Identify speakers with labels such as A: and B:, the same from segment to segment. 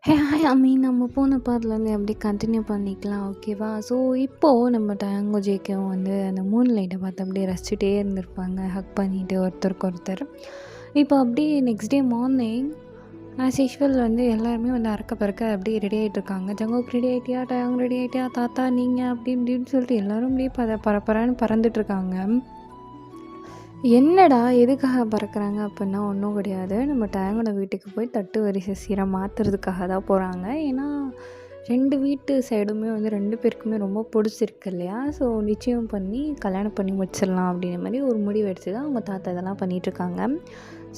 A: Hey hi அம்மி நம்ம போன பார்ட்லேருந்து அப்படியே கண்டினியூ பண்ணிக்கலாம் ஓகேவா? ஸோ இப்போது நம்ம டேங்கோ ஜேகேவும் வந்து அந்த மூன் லைட்டை பார்த்து அப்படியே ரசிச்சுட்டே இருந்திருப்பாங்க ஹக் பண்ணிட்டு ஒருத்தருக்கு ஒருத்தர். இப்போ அப்படியே next day morning as usual வந்து எல்லாருமே வந்து அறக்க பறக்க அப்படியே ரெடி ஆகிட்டு இருக்காங்க. ஜங்கோக் ரெடி ஆகிட்டியா, டேங் ரெடி ஆகிட்டியா, தாத்தா நீங்கள் அப்படி இப்படின்னு சொல்லிட்டு எல்லோரும் அப்படியே பரப்பரன்னு பறந்துட்டுருக்காங்க. என்னடா எதுக்காக பறக்கிறாங்க அப்படின்னா ஒன்றும் கிடையாது. நம்ம டேங்கோட வீட்டுக்கு போய் தட்டு வரிசை சீரை மாற்றுறதுக்காக தான் போகிறாங்க. ஏன்னா 2 வீட்டு சைடுமே வந்து 2 பேருக்குமே ரொம்ப பிடிச்சிருக்கு இல்லையா? ஸோ நிச்சயம் பண்ணி கல்யாணம் பண்ணி முடிச்சிடலாம் அப்படின்ற மாதிரி ஒரு முடிவு எடுத்து தான் அவங்க தாத்தா இதெல்லாம் பண்ணிகிட்ருக்காங்க.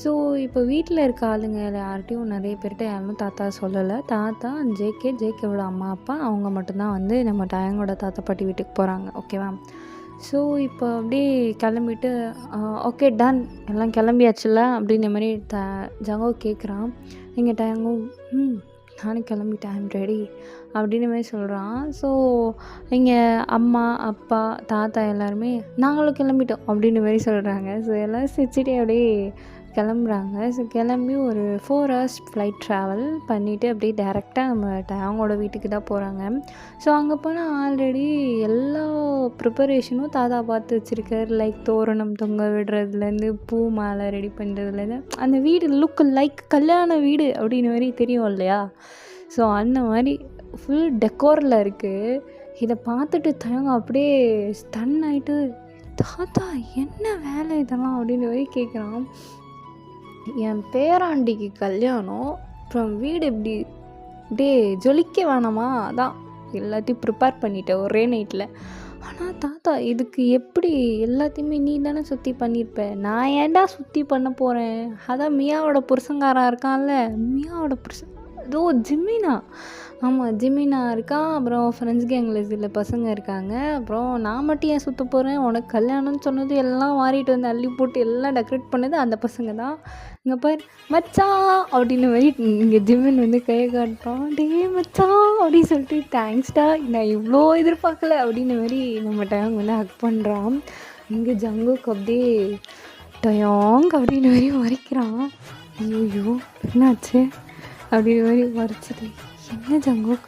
A: ஸோ இப்போ வீட்டில் இருக்க ஆளுங்க யார்கிட்டையும் நிறைய பேர்கிட்ட யாரும் தாத்தா சொல்லலை. தாத்தா ஜேகேவோட அம்மா அப்பா அவங்க மட்டும்தான் வந்து நம்ம டேங்கோட தாத்தா பாட்டி வீட்டுக்கு போகிறாங்க ஓகேவா? ஸோ இப்போ அப்படியே கிளம்பிட்டு ஓகே டன் எல்லாம் கிளம்பியாச்சுல்ல அப்படின்ற மாதிரி ஜங்கோ கேட்குறான். எங்கள் டேங்கும் நானும் கிளம்பிட்டேன் ஐம் ரெடி அப்படின்ற மாதிரி சொல்கிறான். ஸோ இங்கே அம்மா அப்பா தாத்தா எல்லாருமே நாங்களும் கிளம்பிட்டோம் அப்படின்ற மாதிரி சொல்கிறாங்க. ஸோ எல்லோரும் சிரிச்சிட்டே அப்படியே கிளம்புறாங்க. ஸோ கிளம்பி ஒரு 4 hours ஃப்ளைட் ட்ராவல் பண்ணிவிட்டு அப்படியே டேரெக்டாக நம்ம டேங்கோட வீட்டுக்கு தான் போகிறாங்க. ஸோ அங்கே போனால் ஆல்ரெடி எல்லா ப்ரிப்பரேஷனும் தாத்தா பார்த்து வச்சுருக்காரு. லைக் தோரணம் தொங்க விடுறதுலேருந்து பூ மாலை ரெடி பண்ணுறதுலேருந்து அந்த வீடு லுக் லைக் கல்யாண வீடு அப்படின்ற மாதிரி தெரியும் இல்லையா? ஸோ அந்த மாதிரி ஃபுல் டெக்கோரில் இருக்குது. இதை பார்த்துட்டு தயங்க அப்படியே ஸ்டன் ஆகிட்டு தாத்தா என்ன வேலை இதெல்லாம் அப்படின்ற மாதிரி கேட்குறான். என் பேராண்டிக்கு கல்யாணம், அப்புறம் வீடு இப்படி அப்படியே ஜொலிக்க வேணாமா, அதான் எல்லாத்தையும் ப்ரிப்பேர் பண்ணிட்டேன் ஒரே நைட்டில். ஆனால் தாத்தா இதுக்கு எப்படி எல்லாத்தையுமே நீ தானே சுற்றி பண்ணியிருப்ப, நான் ஏன்டா சுற்றி பண்ண போகிறேன்? அதான் மியாவோட புருஷங்காரன் இருக்கான்ல, மியாவோட புருஷன் ஏதோ ஜிமினா, ஆமாம் ஜிமினா இருக்கான். அப்புறம் ஃப்ரெண்ட்ஸ் கேங்கில் சில பசங்க இருக்காங்க. அப்புறம் நான் மட்டும் ஏன் சுற்ற போகிறேன்? உனக்கு கல்யாணம்னு சொன்னது எல்லாம் மாறிட்டு வந்து அள்ளி போட்டு எல்லாம் டெக்கரேட் பண்ணது அந்த பசங்க தான். இங்கே பாரு மச்சான் அப்படின்னு மாதிரி இங்கே ஜிமின் வந்து கையை காட்டுறான். டே மச்சான் அப்படின்னு சொல்லிட்டு தேங்க்ஸ்டா, நான் இவ்வளோ எதிர்பார்க்கல அப்படின்ற மாதிரி நம்ம டேங் வந்து ஹக் பண்ணுறான். இங்கே ஜங்குக்கு அப்படியே டயாங் அப்படின்னு மாதிரி மறைக்கிறான். ஐயோ என்னாச்சு அப்படின்ற மாதிரி மறைச்சிட்டு என்ன ஜங்குக்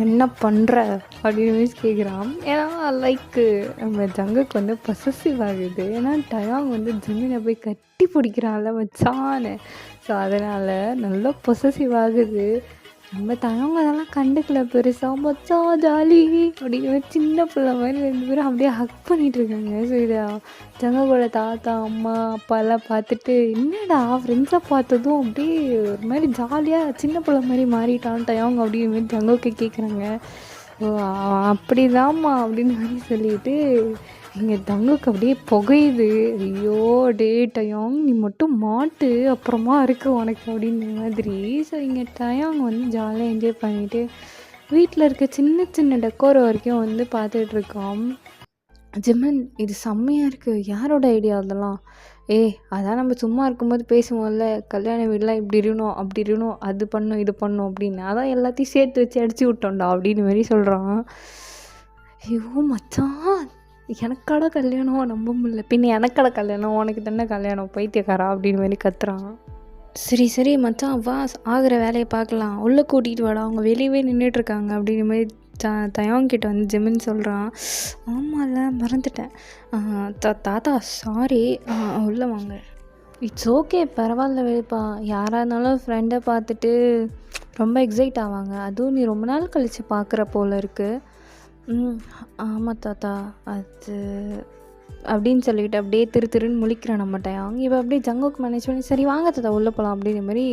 A: என்ன பண்ணுற அப்படின்னு மாதிரி கேட்குறான். ஏன்னா லைக்கு நம்ம ஜங்குக்கு வந்து பொசசிவ் ஆகுது. ஏன்னா டயாங் வந்து ஜிமினை போய் கட்டி பிடிக்கிறான்ல மச்சான்னு. ஸோ அதனால் நல்லா பொசசிவ் ஆகுது. நம்ம தயவங்க அதெல்லாம் கண்டுக்கல பெருசாக, மச்சான் ஜாலி அப்படிங்கிற மாதிரி சின்ன பிள்ளை மாதிரி 2 பேரும் அப்படியே ஹக் பண்ணிகிட்ருக்காங்க. ஸோ இதை ஜங்கோட தாத்தா அம்மா அப்பா எல்லாம் பார்த்துட்டு என்னடா ஃப்ரெண்ட்ஸை பார்த்ததும் அப்படியே ஒரு மாதிரி ஜாலியாக சின்ன பிள்ளை மாதிரி மாறிட்டான் டயவங்க அப்படிங்கிற மாதிரி ஜங்கோக்கு கேட்குறாங்க. ஓ அப்படிதாம்மா அப்படின்னு மாதிரி சொல்லிட்டு எங்கள் தங்குக்கு அப்படியே புகையுது. ஐயோ டே டயாங் நீ மட்டும் மாட்டு அப்புறமா இருக்கு உனக்கு அப்படின்ற மாதிரி. ஸோ இங்கே டயாங் வந்து ஜாலியாக என்ஜாய் பண்ணிவிட்டு வீட்டில் இருக்க சின்ன சின்ன டெக்கோர் வரைக்கும் வந்து பார்த்துட்ருக்கோம். ஜிமன் இது செம்மையாக இருக்குது, யாரோட ஐடியா அதெல்லாம்? அதான் நம்ம சும்மா இருக்கும்போது பேசுவோம்ல, கல்யாண வீடெலாம் இப்படி இருக்கணும் அப்படி இருக்கணும், அது பண்ணும் இது பண்ணும் அப்படின்னு, அதான் எல்லாத்தையும் சேர்த்து வச்சு அடிச்சு விட்டோம்டா அப்படின்னு மாதிரி சொல்கிறான். ஐயோ மச்சான் எனக்காட கல்யாணம் நம்ப முடியல, பின்ன எனக்காட கல்யாணம் உனக்கு தானே கல்யாணம் பைத்தியக்காரா அப்படின்னு மாதிரி கத்துறான். சரி சரி மச்சான் வா ஆகிற வேலையை பார்க்கலாம், உள்ளே கூட்டிகிட்டு வாடா அவங்க வெளியவே நின்றுட்டுருக்காங்க அப்படின்ற மாதிரி தயாங்கிட்ட வந்து ஜிமின் சொல்கிறான். ஆமாம்ல மறந்துட்டேன் தாத்தா சாரி, உள்ளே வாங்க. இட்ஸ் ஓகே பரவாயில்ல வேப்பா, யாராக இருந்தாலும் ஃப்ரெண்டை பார்த்துட்டு ரொம்ப எக்ஸைட் ஆவாங்க, அதுவும் நீ ரொம்ப நாள் கழித்து பார்க்குற போல் இருக்குது. ஆமாம் தாத்தா அது அப்படின்னு சொல்லிட்டு அப்படியே திருன்னு முழிக்கிறான் நம்ம டயாங். இப்போ அப்படியே ஜங்குக்கு மேனேஜ் பண்ணி சரி வாங்க தாத்தா உள்ளே போகலாம் அப்படிங்கிற மாதிரி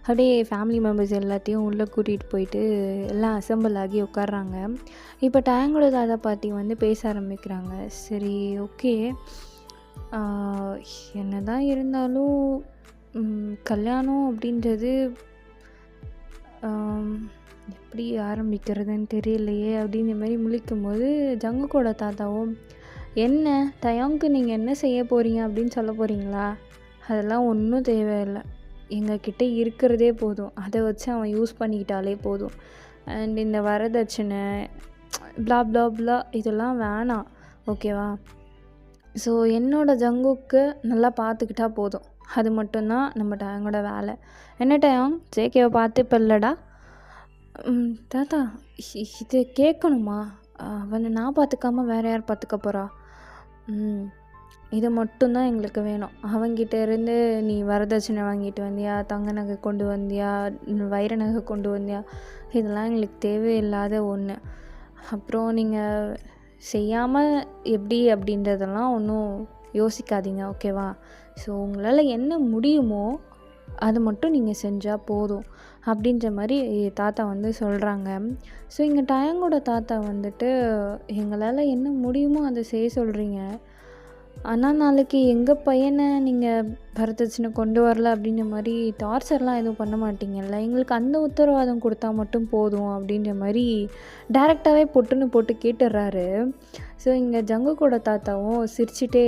A: அப்படியே ஃபேமிலி மெம்பர்ஸ் எல்லாத்தையும் உள்ளே கூட்டிகிட்டு போயிட்டு எல்லாம் அசம்பிள் ஆகி உட்காடுறாங்க. இப்போ டயாங்கோட தாத்தா பாட்டி வந்து பேச ஆரம்பிக்கிறாங்க. சரி ஓகே என்ன தான் இருந்தாலும் கல்யாணம் அப்படின்றது எப்படி ஆரம்பிக்கிறதுன்னு தெரியலையே அப்படின்ற மாதிரி முழிக்கும் போது ஜங்குக்கோட தாத்தாவும் என்ன டயாங்க்கு நீங்கள் என்ன செய்ய போகிறீங்க அப்படின்னு சொல்ல போகிறீங்களா? அதெல்லாம் ஒன்றும் தேவையில்லை, எங்கக்கிட்ட இருக்கிறதே போதும், அதை வச்சு அவன் யூஸ் பண்ணிக்கிட்டாலே போதும். அண்ட் இந்த வரதட்சணை ப்ளா ப்ளா ப்ளா இதெல்லாம் வேணாம் ஓகேவா? ஸோ என்னோடய ஜங்குக்கு நல்லா பார்த்துக்கிட்டா போதும், அது மட்டும்தான் நம்ம டயாங்கோட வேலை. என்ன டயாங் ஜேகேவை பார்த்து இப்போ இல்லைடா தாத்தா இது கேட்கணுமா? அவனை நான் பார்த்துக்காம வேற யார் பார்த்துக்க போறா? ம். இது மட்டும் தான் எங்களுக்கு வேணும். அவன்கிட்ட இருந்து நீ வரதட்சணை வாங்கிட்டு வந்தியா? தங்க நகை கொண்டு வந்தியா? வைர நகை கொண்டு வந்தியா? இதெல்லாம் எங்களுக்கு தேவையில்லாத ஒன்று. அப்புறம் நீங்கள் செய்யாமல் எப்படி அப்படின்றதெல்லாம் ஒன்றும் யோசிக்காதீங்க, ஓகேவா? ஸோ உங்களால் என்ன முடியுமோ அது மட்டும் நீங்கள் செஞ்சால் போதும் அப்படின்ற மாதிரி தாத்தா வந்து சொல்கிறாங்க. ஸோ இங்கே டயங்கோட தாத்தா வந்துட்டு, எங்களால் என்ன முடியுமோ அதை செய்ய சொல்கிறீங்க, ஆனால் நாளைக்கு எங்கள் பையனை நீங்கள் வரதட்சணை கொண்டு வரல அப்படின்ற மாதிரி டார்ச்சர்லாம் எதுவும் பண்ண மாட்டீங்கல்ல, எங்களுக்கு அந்த உத்தரவாதம் கொடுத்தா மட்டும் போதும் அப்படின்ற மாதிரி டைரெக்டாகவே பொட்டுன்னு போட்டு கேட்டுடுறாரு. ஸோ இங்கே ஜங்குக்கோட தாத்தாவும் சிரிச்சிட்டே,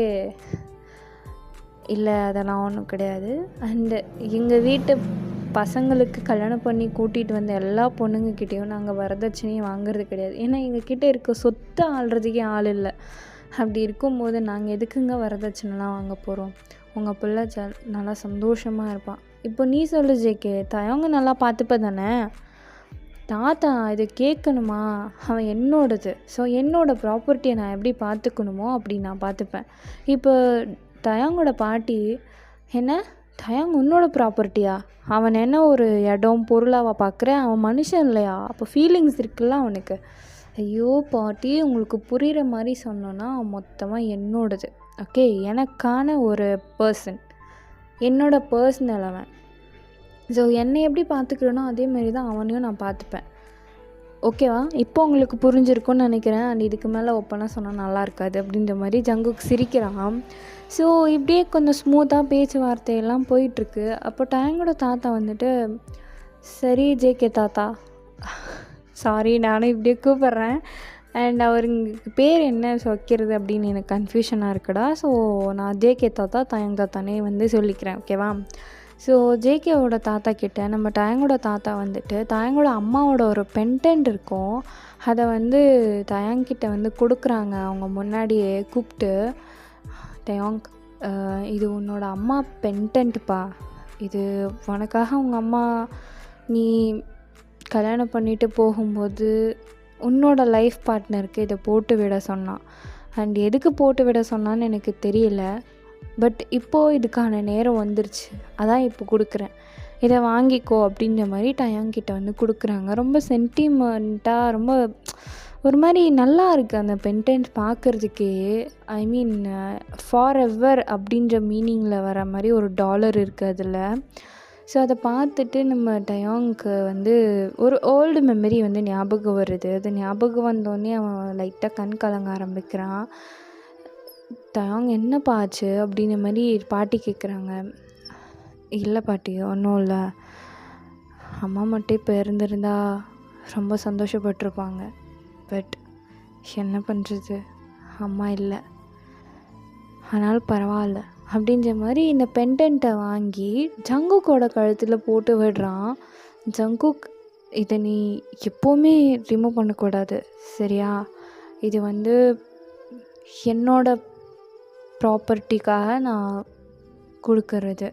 A: இல்லை அதெல்லாம் ஒன்றும் கிடையாது, அண்டு எங்கள் வீட்டு பசங்களுக்கு கல்யாணம் பண்ணி கூட்டிகிட்டு வந்த எல்லா பொண்ணுங்கக்கிட்டேயும் நாங்கள் வரதட்சணையும் வாங்குறது கிடையாது. ஏன்னா எங்ககிட்ட இருக்க சொத்தை ஆள்றதுக்கே ஆள் இல்லை. அப்படி இருக்கும்போது நாங்கள் எதுக்குங்க வரதட்சணைலாம் வாங்க போகிறோம்? உங்கள் பிள்ளை நல்லா சந்தோஷமாக இருப்பான். இப்போ நீ சொல்லு ஜேகே, தயவங்க நல்லா பார்த்துப்ப தானே? தாத்தா இதை கேட்கணுமா? அவன் என்னோடது. ஸோ என்னோடய ப்ராப்பர்ட்டியை நான் எப்படி பார்த்துக்கணுமோ அப்படி நான் பார்த்துப்பேன். இப்போ தயங்கோட பாட்டி, என்ன தயங்க உன்னோட ப்ராப்பர்ட்டியா? அவன் என்ன ஒரு இடம் பொருளாவா பார்க்குறேன்? அவன் மனுஷன் இல்லையா? அப்போ ஃபீலிங்ஸ் இருக்குல்ல அவனுக்கு. ஐயோ பாட்டி, உங்களுக்கு புரிகிற மாதிரி சொன்னோன்னா மொத்தமாக என்னோடது, ஓகே? எனக்கான ஒரு பர்சன், என்னோடய பர்சனல் அவன். ஸோ என்னை எப்படி பார்த்துக்கிறேனோ அதே மாதிரி தான் அவனையும் நான் பார்த்துப்பேன், ஓகேவா? இப்போ உங்களுக்கு புரிஞ்சிருக்கும்னு நினைக்கிறேன். அண்ட் இதுக்கு மேலே ஓப்பனாக சொன்னால் நல்லா இருக்காது அப்படின்ற மாதிரி ஜங்குக்கு சிரிக்கிறான். ஸோ இப்படியே கொஞ்சம் ஸ்மூத்தாக பேச்சுவார்த்தையெல்லாம் போயிட்டுருக்கு. அப்போ டயங்கோட தாத்தா வந்துட்டு, சரி ஜேகே தாத்தா, சாரி நானும் இப்படியே கூப்பிட்றேன், அண்ட் அவருக்கு பேர் என்ன வைக்கிறது அப்படின்னு எனக்கு கன்ஃபியூஷனாக இருக்குடா. ஸோ நான் ஜேகே தாத்தா தயங் தாத்தானே வந்து சொல்லிக்கிறேன், ஓகேவா? ஸோ ஜேகேவோட தாத்தா கிட்ட நம்ம டயங்கோட தாத்தா வந்துட்டு, தயங்கோட அம்மாவோட ஒரு பென்டென்ட் இருக்கும், அதை வந்து தயங்கிட்ட வந்து கொடுக்குறாங்க. அவங்க முன்னாடியே கூப்பிட்டு, டயாங், இது உன்னோட அம்மா பென்டென்ட்டுப்பா, இது உனக்காக உங்கள் அம்மா நீ கல்யாணம் பண்ணிட்டு போகும்போது உன்னோட லைஃப் பார்ட்னருக்கு இதை போட்டு விட சொன்னான். அண்ட் எதுக்கு போட்டு விட சொன்னான்னு எனக்கு தெரியல, பட் இப்போது இதுக்கான நேரம் வந்துருச்சு, அதான் இப்போ கொடுக்குறேன், இதை வாங்கிக்கோ அப்படின்ற மாதிரி டயாங்கிட்ட வந்து கொடுக்குறாங்க. ரொம்ப சென்டிமெண்ட்டாக, ரொம்ப ஒரு மாதிரி நல்லா இருக்குது அந்த பென்டென்ட் பார்க்குறதுக்கே. ஐ மீன் ஃபார் எவர் அப்படின்ற மீனிங்கில் வர மாதிரி ஒரு டாலர் இருக்குது அதில். ஸோ அதை பார்த்துட்டு நம்ம டயாங்க்கு வந்து ஒரு ஓல்டு மெமரி வந்து ஞாபகம் வருது. அது ஞாபகம் வந்தோடனே அவன் லைட்டாக கண் கலங்க ஆரம்பிக்கிறான். டயாங் என்னப்பா ஆச்சு அப்படின்ற மாதிரி பாட்டி கேட்குறாங்க. இல்லை பாட்டி, ஒன்றும் இல்லை, அம்மா மட்டும் இப்போ இருந்திருந்தா ரொம்ப சந்தோஷப்பட்டிருப்பாங்க, பட் என்ன பண்ணுறது, அம்மா இல்லை, ஆனால் பரவாயில்ல அப்படின்ற மாதிரி இந்த பென்டென்ட்டை வாங்கி ஜங்குக்கோட கழுத்தில் போட்டு விடுறான். ஜங்குக், இதை நீ எப்போவுமே ரிமூவ் பண்ணக்கூடாது, சரியா? இது வந்து என்னோட ப்ராப்பர்ட்டிக்காக நான் கொடுக்கறது,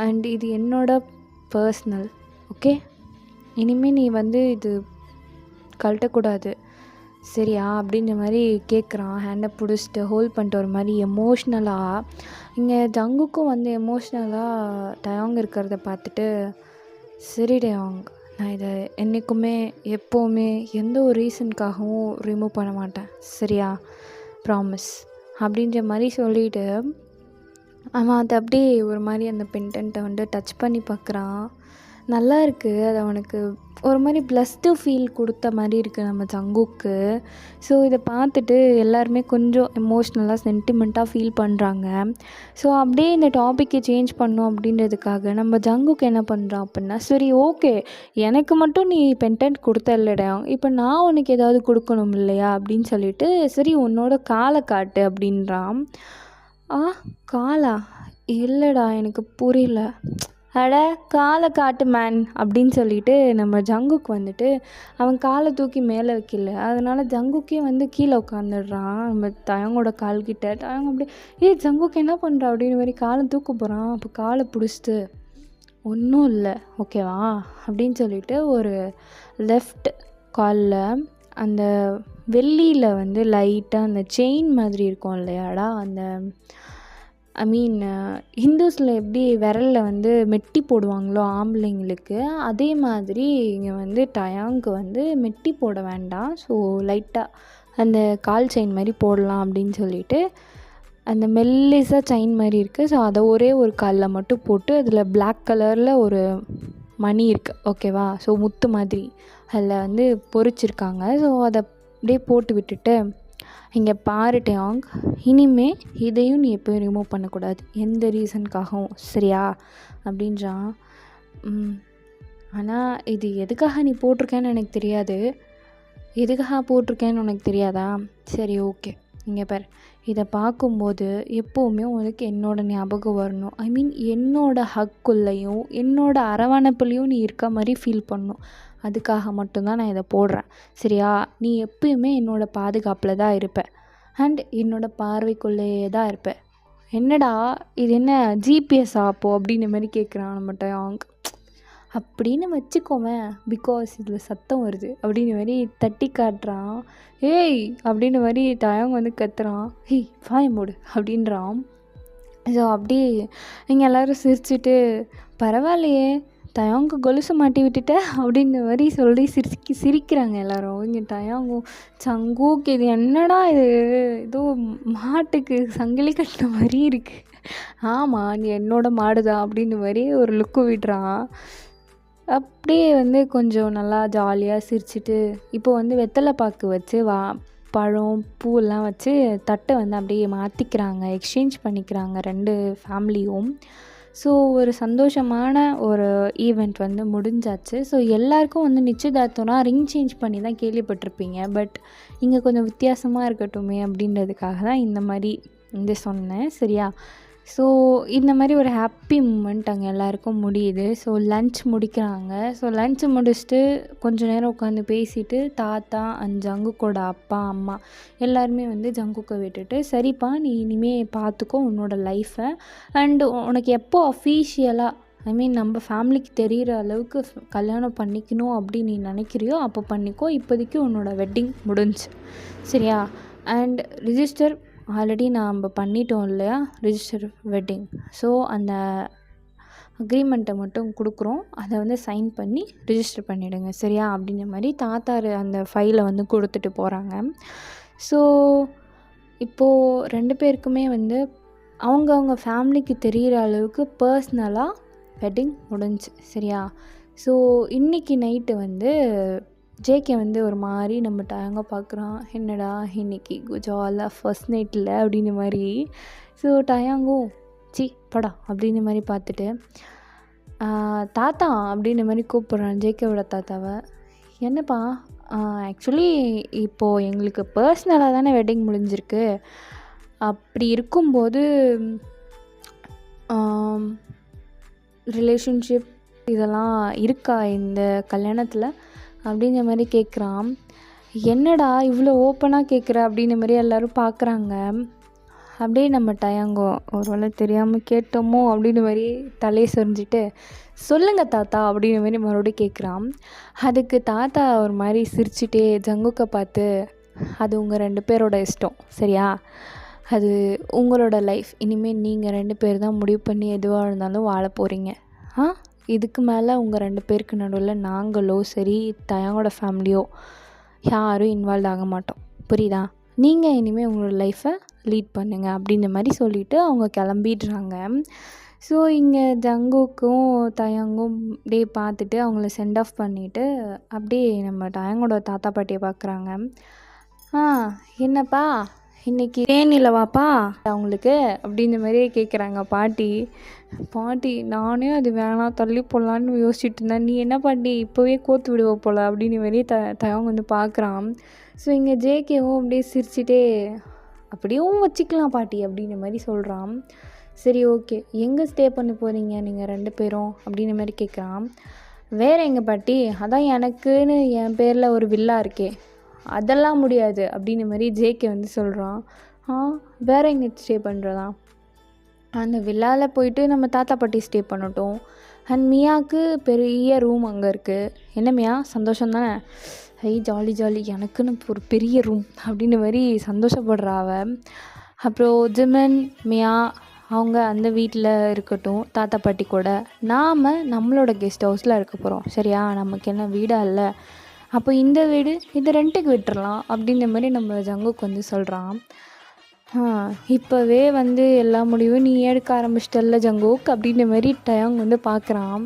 A: அண்ட் இது என்னோட பர்சனல், ஓகே? இனிமேல் நீ வந்து இது கழட்டக்கூடாது, சரியா? அப்படின்ற மாதிரி கேட்குறான். ஹேண்டை பிடிச்சிட்டு ஹோல்ட் பண்ணிட்டு ஒரு மாதிரி எமோஷ்னலாக. இங்கே ஜங்குக்கும் வந்து எமோஷ்னலாக டயாங் இருக்கிறத பார்த்துட்டு, சரி டயாங், நான் இதை என்றைக்குமே எப்போவுமே எந்த ஒரு ரீசனுக்காகவும் ரிமூவ் பண்ண மாட்டேன், சரியா? ப்ராமிஸ் அப்படின்ற மாதிரி சொல்லிவிட்டு அவன் அதை அப்படியே ஒரு மாதிரி அந்த பென்டென்ட்டை வந்து டச் பண்ணி பார்க்குறான். நல்லா இருக்குது, அது அவனுக்கு ஒரு மாதிரி ப்ளஸ்டு ஃபீல் கொடுத்த மாதிரி இருக்குது நம்ம ஜங்குக்கு. ஸோ இதை பார்த்துட்டு எல்லாருமே கொஞ்சம் எமோஷ்னலாக சென்டிமெண்ட்டாக ஃபீல் பண்ணுறாங்க. ஸோ அப்படியே இந்த டாப்பிக்கை சேஞ்ச் பண்ணோம் அப்படின்றதுக்காக நம்ம ஜங்குக்கு என்ன பண்ணுறான் அப்படின்னா, சரி ஓகே, எனக்கு மட்டும் நீ பென்டென்ட் கொடுத்தல்லடா, இப்போ நான் உனக்கு ஏதாவது கொடுக்கணும் இல்லையா அப்படின்னு சொல்லிட்டு, சரி உன்னோட காலை காட்டு அப்படின்றான். காலா? இல்லைடா, எனக்கு புரியல. அட காலை காட்டு மேன் அப்படின்னு சொல்லிட்டு நம்ம ஜங்குக்கு வந்துட்டு அவன் காலை தூக்கி மேலே வைக்கல, அதனால ஜங்குக்கே வந்து கீழே உட்காந்துடுறான் நம்ம தயங்கோட கால்கிட்ட. தயங்க அப்படியே, ஜங்குக்கு என்ன பண்ணுறா அப்படின்னு மாதிரி காலை தூக்க போகிறான். அப்போ காலை பிடிச்சிட்டு, ஒன்றும் இல்லை ஓகேவா அப்படின்னு சொல்லிட்டு ஒரு லெஃப்ட் காலில் அந்த வெள்ளியில் வந்து லைட்டாக அந்த செயின் மாதிரி இருக்கும் இல்லையாடா, அந்த ஐ மீன் ஹிந்துஸில் எப்படி விரலில் வந்து மெட்டி போடுவாங்களோ ஆம்பளைங்களுக்கு, அதே மாதிரி இங்கே வந்து டயாங்க்கு வந்து மெட்டி போட வேண்டாம், ஸோ லைட்டாக அந்த கால் செயின் மாதிரி போடலாம் அப்படின்னு சொல்லிட்டு அந்த மெல்லிஸாக செயின் மாதிரி இருக்குது. ஸோ அதை ஒரே ஒரு காலில் மட்டும் போட்டு அதில் பிளாக் கலரில் ஒரு மணி இருக்குது ஓகேவா, ஸோ முத்து மாதிரி அதில் வந்து பொறிச்சிருக்காங்க. ஸோ அதை அப்படியே போட்டு விட்டுட்டு, இங்கே பாரு டயாங், இனிமே இதையும் நீ எப்போயும் ரிமூவ் பண்ணக்கூடாது எந்த ரீசனுக்காகவும், சரியா அப்படின்றான். ஆனால் இது எதுக்காக நீ போட்டிருக்கேன்னு எனக்கு தெரியாது. எதுக்காக போட்டிருக்கேன்னு உனக்கு தெரியாதா? சரி ஓகே, இங்கே பாரு, இதை பார்க்கும்போது எப்போவுமே உனக்கு என்னோடய ஞாபகம் வரணும். ஐ மீன் என்னோடய ஹக்குள்ளேயும் என்னோடய அரவணைப்புலேயும் நீ இருக்க மாதிரி ஃபீல் பண்ணணும். அதுக்காக மட்டும்தான் நான் இதை போடுறேன், சரியா? நீ எப்பயுமே என்னோடய பாதுகாப்பில் தான் இருப்ப அண்ட் என்னோடய பார்வைக்குள்ளேயே தான் இருப்ப. என்னடா இது என்ன ஜிபிஎஸ் ஆப்போ அப்படின்ற மாதிரி கேட்குறான் நம்ம டயாங். அப்படின்னு வச்சுக்கோவேன், பிகாஸ் இதில் சத்தம் வருது அப்படின்னு மாதிரி தட்டி காட்டுறான். ஏய் அப்படின்னு மாதிரி டயாங் வந்து கத்துறான். ஹேய் வாய மூடு அப்படின்றான். ஸோ அப்படியே இங்கே எல்லோரும் சிரிச்சுட்டு, பரவாயில்லையே டயாங்கு கொலுசு மாட்டி விட்டுட்ட அப்படின்ற மாதிரி சொல்லி சிரிக்கிறாங்க எல்லோரும். இங்கே டயாங்கும் சங்கூக்கு இது என்னடா இது, ஏதோ மாட்டுக்கு சங்கிலி கட்டின மாதிரி இருக்குது. ஆமாம் நீ என்னோட மாடுதான் அப்படின்ற மாதிரி ஒரு லுக்கு விடுறான். அப்படியே வந்து கொஞ்சம் நல்லா ஜாலியாக சிரிச்சுட்டு, இப்போ வந்து வெத்தலை பாக்கு வச்சு பழம் பூவெல்லாம் வச்சு தட்டை வந்து அப்படியே மாற்றிக்கிறாங்க, எக்ஸ்சேஞ்ச் பண்ணிக்கிறாங்க 2 ஃபேமிலியும். ஸோ ஒரு சந்தோஷமான ஒரு ஈவெண்ட் வந்து முடிஞ்சாச்சு. ஸோ எல்லாருக்கும் வந்து நிச்சயதார்த்தம்னா ரிங் சேஞ்ச் பண்ணி தான் கேள்விப்பட்டிருப்பீங்க. பட் இங்கே கொஞ்சம் வித்தியாசமாக இருக்கட்டுமே அப்படின்றதுக்காக தான் இந்த மாதிரி வந்து சொன்னேன், சரியா? ஸோ இந்த மாதிரி ஒரு ஹாப்பி மூமெண்ட் அங்கே எல்லாருக்கும் முடியுது. ஸோ லன்ச் முடிக்கிறாங்க. ஸோ லன்ச் முடிச்சுட்டு கொஞ்சம் நேரம் உட்காந்து பேசிவிட்டு தாத்தா அண்ட் ஜங்குக்கோட அப்பா அம்மா எல்லாருமே வந்து ஜங்குக்கை விட்டுட்டு, சரிப்பா நீ இனிமேல் பார்த்துக்கோ உன்னோட லைஃப்பை, அண்டு உனக்கு எப்போ அஃபீஷியலாக ஐ மீன் நம்ம ஃபேமிலிக்கு தெரிகிற அளவுக்கு கல்யாணம் பண்ணிக்கணும் அப்படின்னு நீ நினைக்கிறியோ அப்போ பண்ணிக்கோ, இப்போதைக்கு உன்னோட வெட்டிங் முடிஞ்சு, சரியா? அண்ட் ரிஜிஸ்டர் ஆல்ரெடி நம்ம பண்ணிட்டோம் இல்லையா, ரிஜிஸ்டர் வெட்டிங். ஸோ அந்த அக்ரிமெண்ட்டை மட்டும் கொடுக்குறோம், அதை வந்து சைன் பண்ணி ரிஜிஸ்டர் பண்ணிவிடுங்க, சரியா? அப்படின்ற மாதிரி தாத்தா அந்த ஃபைலை வந்து கொடுத்துட்டு போகிறாங்க. ஸோ இப்போது 2 பேருக்குமே வந்து அவங்கவுங்க ஃபேமிலிக்கு தெரிகிற அளவுக்கு பர்ஸ்னலாக வெட்டிங் முடிஞ்சு, சரியா? ஸோ இன்றைக்கி நைட்டு வந்து ஜேகே வந்து ஒரு மாதிரி நம்ம டயாங்க பார்க்குறான். என்னடா இன்றைக்கி ஜாலாக ஃபர்ஸ்ட் நைட்டில் அப்படின்ற மாதிரி. ஸோ டயாங்கும் சி படா அப்படின்ற மாதிரி பார்த்துட்டு தாத்தா அப்படின்ற மாதிரி கூப்பிட்றான் ஜேகேவோட தாத்தாவை. என்னப்பா ஆக்சுவலி இப்போது எங்களுக்கு பர்சனலாக தானே வெட்டிங் முடிஞ்சிருக்கு, அப்படி இருக்கும்போது ரிலேஷன்ஷிப் இதெல்லாம் இருக்கா இந்த கல்யாணத்தில் அப்படின்ற மாதிரி கேட்குறான். என்னடா இவ்வளோ ஓப்பனாக கேட்குற அப்படின்ற மாதிரி எல்லோரும் பார்க்குறாங்க. அப்படியே நம்ம டயாங்கோ ஒரு வேளை தெரியாமல் கேட்டோமோ அப்படின்ற மாதிரி தலையை சொரிஞ்சிட்டு, சொல்லுங்கள் தாத்தா அப்படின்ற மாதிரி மறுபடியும் கேட்குறான். அதுக்கு தாத்தா ஒரு மாதிரி சிரிச்சுட்டே ஜங்குக்கை பார்த்து, அது உங்கள் 2 பேரோட இஷ்டம், சரியா? அது உங்களோட லைஃப், இனிமேல் நீங்கள் 2 பேர் தான் முடிவு பண்ணி எதுவாக இருந்தாலும் வாழ போகிறீங்க. இதுக்கு மேலே உங்கள் 2 பேருக்கு நடுவில் நாங்களோ சரி டயாங்கோட ஃபேமிலியோ யாரும் இன்வால்வ் ஆக மாட்டோம், புரியுதா? நீங்கள் இனிமேல் உங்களோட லைஃப்பை லீட் பண்ணுங்கள் அப்படின்ற மாதிரி சொல்லிவிட்டு அவங்க கிளம்பிடுறாங்க. ஸோ இங்கே ஜங்குக்கும் டயாங்கும் அப்படியே பார்த்துட்டு அவங்கள சென்ட் ஆஃப் பண்ணிவிட்டு அப்படியே நம்ம டயாங்கோட தாத்தா பாட்டியை பார்க்குறாங்க. என்னப்பா இன்றைக்கி தேனிலவாப்பா அவங்களுக்கு அப்படின்ற மாதிரியே கேட்குறாங்க பாட்டி. நானே அது வேணாம் தள்ளி போடலான்னு யோசிச்சுட்டு இருந்தேன், நீ என்ன பாட்டி இப்போவே கோத்து விடுவ போல் அப்படின்ற மாதிரி டயாங் வந்து பார்க்குறான். ஸோ இங்கே ஜேகேவும் அப்படியே சிரிச்சிட்டே, அப்படியும் வச்சுக்கலாம் பாட்டி அப்படின்ற மாதிரி சொல்கிறான். சரி ஓகே, எங்கே ஸ்டே பண்ண போகிறீங்க நீங்கள் 2 பேரும் அப்படின்ற மாதிரி கேட்குறான். வேறு எங்கே பாட்டி, அதான் எனக்குன்னு என் பேரில் ஒரு வில்லா இருக்கே, அதெல்லாம் முடியாது அப்படின்ற மாதிரி ஜேகே வந்து சொல்கிறான். வேறு எங்கே ஸ்டே பண்ணுறதா? அந்த வில்லாவில் போயிட்டு நம்ம தாத்தா பாட்டி ஸ்டே பண்ணட்டும், அண்ட் மியாவுக்கு பெரிய ரூம் அங்கே இருக்குது. என்ன மியா சந்தோஷம் தானே? ஜாலி ஜாலி, எனக்குன்னு ஒரு பெரிய ரூம் அப்படின்ற மாதிரி சந்தோஷப்படுறா அவள். அப்புறம் ஜிமன் மியா அவங்க அந்த வீட்டில் இருக்கட்டும் தாத்தா பாட்டி கூட. நாம் நம்மளோட கெஸ்ட் ஹவுஸில் இருக்க போகிறோம், சரியா? நமக்கு என்ன வீடாக இல்லை, அப்போ இந்த வீடு இதை ரெண்ட்டுக்கு விட்டுறலாம் அப்படின்ற மாதிரி நம்ம ஜங்குக்கு வந்து சொல்கிறான். இப்போவே வந்து எல்லா முடிவும் நீ எடுக்க ஆரம்பிச்சிட்டல்ல ஜங்குக் அப்படின்ற மாதிரி டயாங் வந்து பார்க்குறான்.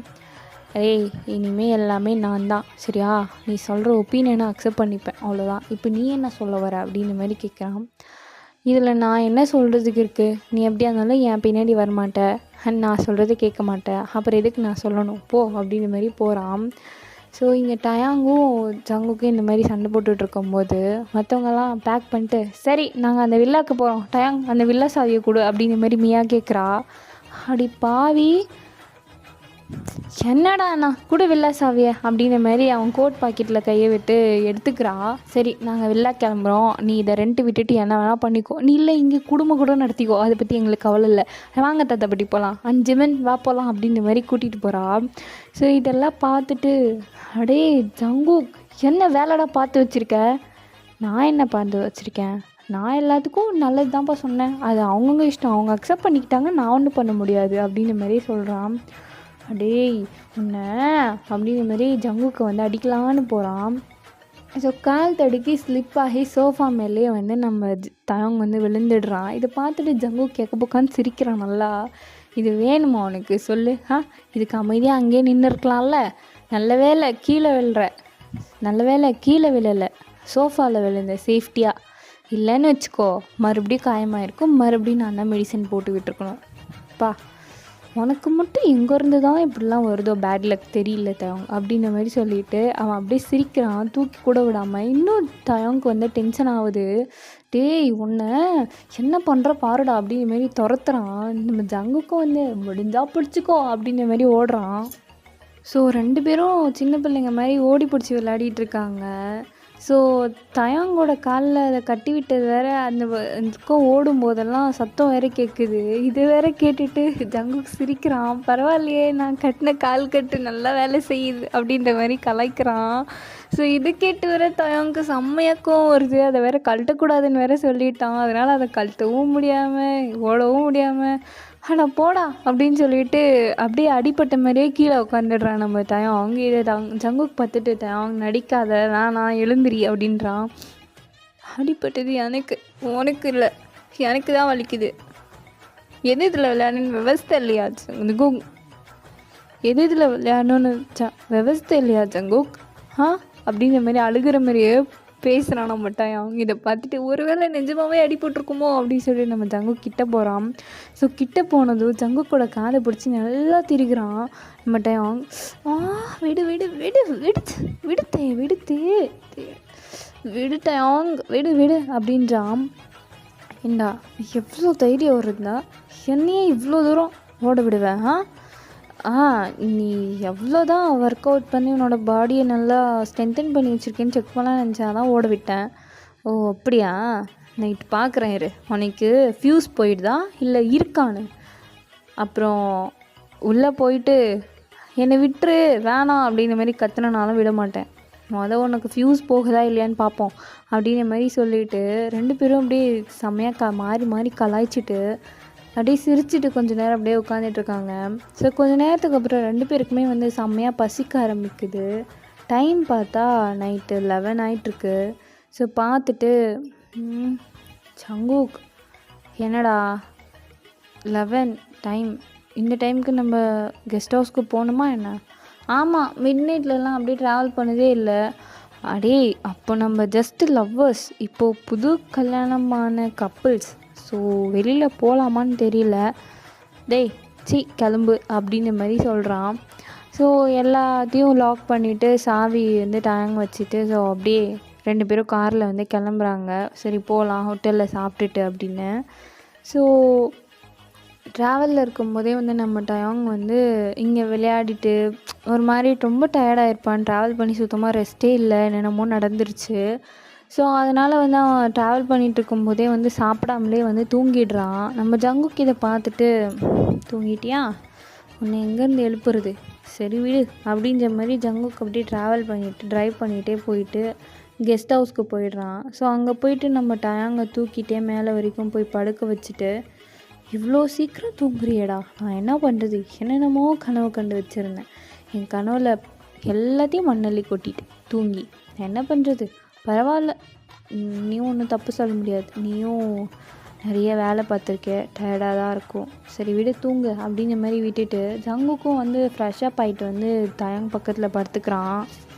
A: இனிமேல் எல்லாமே நான் தான், சரியா? நீ சொல்கிற ஒப்பீனியனை அக்செப்ட் பண்ணிப்பேன், அவ்வளோதான். இப்போ நீ என்ன சொல்ல வர அப்படின்ற மாதிரி கேட்குறான். இதில் நான் என்ன சொல்கிறதுக்கு இருக்குது? நீ எப்படியா இருந்தாலும் என் பின்னாடி வரமாட்டேன் அண்ட் நான் சொல்கிறத கேட்க மாட்டேன், அப்புறம் எதுக்கு நான் சொல்லணும், போ அப்படின்ற மாதிரி போகிறான். ஸோ இங்கே டயாங்கும் ஜங்குக்கும் இந்த மாதிரி சண்டை போட்டுட்டு இருக்கும்போது மற்றவங்கெல்லாம் பேக் பண்ணிட்டு, சரி நாங்கள் அந்த வில்லாக்கு போகிறோம், டயாங் அந்த வில்லா சாவியை கொடு அப்படின்ற மாதிரி மியா கேட்குறா. அடி பாவி, என்னடா அண்ணா கூட வில்லா சாவியை அப்படின்ற மாதிரி அவன் கோட் பாக்கெட்டில் கையை விட்டு எடுத்துக்கிறா. சரி நாங்கள் வில்லா கிளம்புறோம், நீ இதை ரெண்ட்டு விட்டுட்டு என்ன வேணால் பண்ணிக்கோ, நீ இல்லை இங்கே குடும்பம் கூட நடத்திக்கோ, அதை பற்றி எங்களுக்கு கவலை இல்லை, வாங்க தாத்தா பட்டி போகலாம், 5 மணி வா போகலாம் அப்படின்ற மாதிரி கூட்டிகிட்டு போகிறா. ஸோ இதெல்லாம் பார்த்துட்டு, அடே ஜங்குக் என்ன வேலைடா பார்த்து வச்சுருக்க? நான் என்ன பார்த்து வச்சுருக்கேன்? நான் எல்லாத்துக்கும் நல்லது தான்ப்பா சொன்னேன், அது அவங்கவுங்க இஷ்டம், அவங்க அக்செப்ட் பண்ணிக்கிட்டாங்க, நான் ஒன்றும் பண்ண முடியாது அப்படின்ற மாதிரி சொல்கிறான். அடேய் உன்னை அப்படின்ற மாதிரி ஜங்குக்கு வந்து அடிக்கலான்னு போகிறான். ஸோ கால் தடுக்கி ஸ்லிப் ஆகி சோஃபா மேலேயே வந்து நம்ம டயாங் வந்து விழுந்துடுறான். இதை பார்த்துட்டு ஜங்கு கேட்க போக்கான்னு சிரிக்கிறான் நல்லா. இது வேணுமா உனக்கு சொல்லு? இதுக்கு அமைதியாக அங்கேயே நின்று இருக்கலாம்ல. நல்ல வேலை கீழே விழலை, சோஃபாவில் விழுந்த சேஃப்டியாக. இல்லைன்னு வச்சுக்கோ மறுபடியும் காயமாயிருக்கும், மறுபடியும் நான் தான் மெடிசன் போட்டு விட்டுருக்கணும். உனக்கு மட்டும் எங்கேருந்து தான் இப்படிலாம் வருதோ பேட் லக் தெரியல டயாங் அப்படின்ற மாதிரி சொல்லிவிட்டு அவன் அப்படியே சிரிக்கிறான், தூக்கி கூட விடாமல். இன்னும் டயாங்க்கு வந்து டென்ஷன் ஆகுது. டேய் உன்னை என்ன பண்ணுற பாருடா அப்படின்ற மாதிரி துரத்துறான். நம்ம ஜங்குக்கும் வந்து முடிஞ்சா பிடிச்சிக்கோ அப்படின்ற மாதிரி ஓடுறான். ஸோ 2 பேரும் சின்ன பிள்ளைங்க மாதிரி ஓடி பிடிச்சி விளையாடிட்டு இருக்காங்க. ஸோ டயாங்கோட காலில் அதை கட்டி விட்டது வேறு, அந்த பக்கம் ஓடும்போதெல்லாம் சத்தம் வேறு கேட்குது. இது வேறு கேட்டுட்டு ஜங்குக்கு சிரிக்கிறான். பரவாயில்லையே நான் கட்டின கால் கட்டு நல்லா வேலை செய்யுது அப்படின்ற மாதிரி கலாய்க்கிறான். ஸோ இது கேட்டு வேற டயாங்க்கு செம்மையாக்கம் வருது. அதை வேற கழட்டக்கூடாதுன்னு வேற சொல்லிட்டான். அதனால் அதை கழட்டவும் முடியாமல் ஓடவும் முடியாமல் அடா போடா அப்படின்னு சொல்லிட்டு அப்படியே அடிப்பட்ட மாதிரியே கீழே உட்காந்துடுறான் நம்ம டயாங். இதை ஜங்குக்கு பார்த்துட்டு, டயாங் நடிக்காத, நான் எழுந்திரி அப்படின்றான். அடிப்பட்டது எனக்கு, உனக்கு இல்லை, எனக்கு தான் வலிக்குது. எது இதில் விளையாடணுன்னு விவஸ்தை இல்லையா ஜங்குக்? எது இதில் விளையாடணுன்னு விவஸ்தை இல்லையா ஜங்குக்? அப்படிங்கிற மாதிரி அழுகிற மாதிரியே பேசுகிறான் நம்ம டயாங். இதை பார்த்துட்டு ஒருவேளை நிஜமாகவே அடிபட்டுருக்குமோ அப்படின்னு சொல்லி நம்ம ஜங்குக் கிட்டே போகிறான். ஸோ கிட்டே போனதும் ஜங்குக்கோட காதை பிடிச்சி நல்லா திரிக்கிறான் நம்ம டயாங். விடு விடு விடு விடுத்தே விடு டயாங் விடு அப்படின்றான். ஏண்டா எவ்வளோ தைரியம் வருதுந்தா, என்னையே இவ்வளோ தூரம் ஓட விடுவேன்? நீ எவ்வளோ தான் ஒர்க் அவுட் பண்ணி உன்னோட பாடியை நல்லா ஸ்ட்ரென்தன் பண்ணி வச்சுருக்கேன்னு செக் பண்ணலாம் நினச்சா தான் ஓட விட்டேன். ஓ அப்படியா? நைட்டு பார்க்குறேன் இரு, உனக்கு ஃப்யூஸ் போயிடுதா இல்லை இருக்கான்னு. அப்புறம் உள்ளே போயிட்டு என்னை விட்டுரு வேணாம் அப்படின்ற மாதிரி கத்துனாலும் விட மாட்டேன். உனக்கு ஃப்யூஸ் போகுதா இல்லையான்னு பார்ப்போம் அப்படின்ற மாதிரி சொல்லிவிட்டு 2 பேரும் அப்படியே செம்மையாக மாறி கலாய்ச்சிட்டு அப்படியே சிரிச்சுட்டு கொஞ்சம் நேரம் அப்படியே உட்காந்துட்ருக்காங்க. ஸோ கொஞ்சம் நேரத்துக்கு அப்புறம் 2 பேருக்குமே வந்து செம்மையாக பசிக்க ஆரம்பிக்குது. டைம் பார்த்தா நைட்டு 11 ஆகிட்டுருக்கு. ஸோ பார்த்துட்டு ஜங்குக் என்னடா 11 டைம், இந்த டைமுக்கு நம்ம கெஸ்ட் ஹவுஸ்க்கு போகணுமா என்ன? ஆமாம், மிட் நைட்லலாம் அப்படியே ட்ராவல் பண்ணதே இல்லை. அடே அப்போ நம்ம ஜஸ்ட்டு லவ்வர்ஸ், இப்போது புது கல்யாணமான கப்புள்ஸ். ஸோ வெளியில் போகலாமான்னு தெரியல. கிளம்பு அப்படின்ற மாதிரி சொல்கிறான். ஸோ எல்லாத்தையும் லாக் பண்ணிவிட்டு சாவி வந்து டயாங் வச்சுட்டு ஸோ அப்படியே 2 பேரும் காரில் வந்து கிளம்புறாங்க. சரி போகலாம் ஹோட்டலில் சாப்பிட்டுட்டு அப்படின்னு. ஸோ ட்ராவலில் இருக்கும்போதே வந்து நம்ம டயாங் வந்து இங்கே விளையாடிட்டு ஒரு மாதிரி ரொம்ப டயர்டாகிருப்பான். ட்ராவல் பண்ணி சுத்தமாக ரெஸ்ட்டே இல்லை, என்னென்னமோ நடந்துருச்சு. ஸோ அதனால் வந்து அவன் ட்ராவல் பண்ணிகிட்டு இருக்கும்போதே வந்து சாப்பிடாமலே வந்து தூங்கிடுறான். நம்ம ஜங்குக்கு இதை பார்த்துட்டு, தூங்கிட்டியா, உன்னை எங்கேருந்து எழுப்புறது, சரி விடு அப்படின்ற மாதிரி ஜங்குக்கு அப்படியே ட்ரைவ் பண்ணிகிட்டே போயிட்டு கெஸ்ட் ஹவுஸ்க்கு போயிடுறான். ஸோ அங்கே போயிட்டு நம்ம டயாங்கை தூக்கிட்டே மேலே வரைக்கும் போய் படுக்க வச்சுட்டு, இவ்வளோ சீக்கிரம் தூங்குறியேடா, நான் என்ன பண்ணுறது, என்னென்னமோ கனவு கண்டு வச்சுருந்தேன், என் கனவில் எல்லாத்தையும் மண்ணள்ளி கொட்டிட்டு தூங்கி, நான் என்ன பண்ணுறது, பரவாயில்ல, நீயும் ஒன்றும் தப்பு சொல்ல முடியாது, நீயும் நிறைய வேலை பார்த்துருக்க, டயர்டாக தான் இருக்கும், சரி விடு தூங்கு அப்படிங்கிற மாதிரி விட்டுட்டு ஜங்குக்கும் வந்து ஃப்ரெஷ்ஷப் ஆகிட்டு வந்து டயாங் பக்கத்தில் படுத்துக்கிறான்.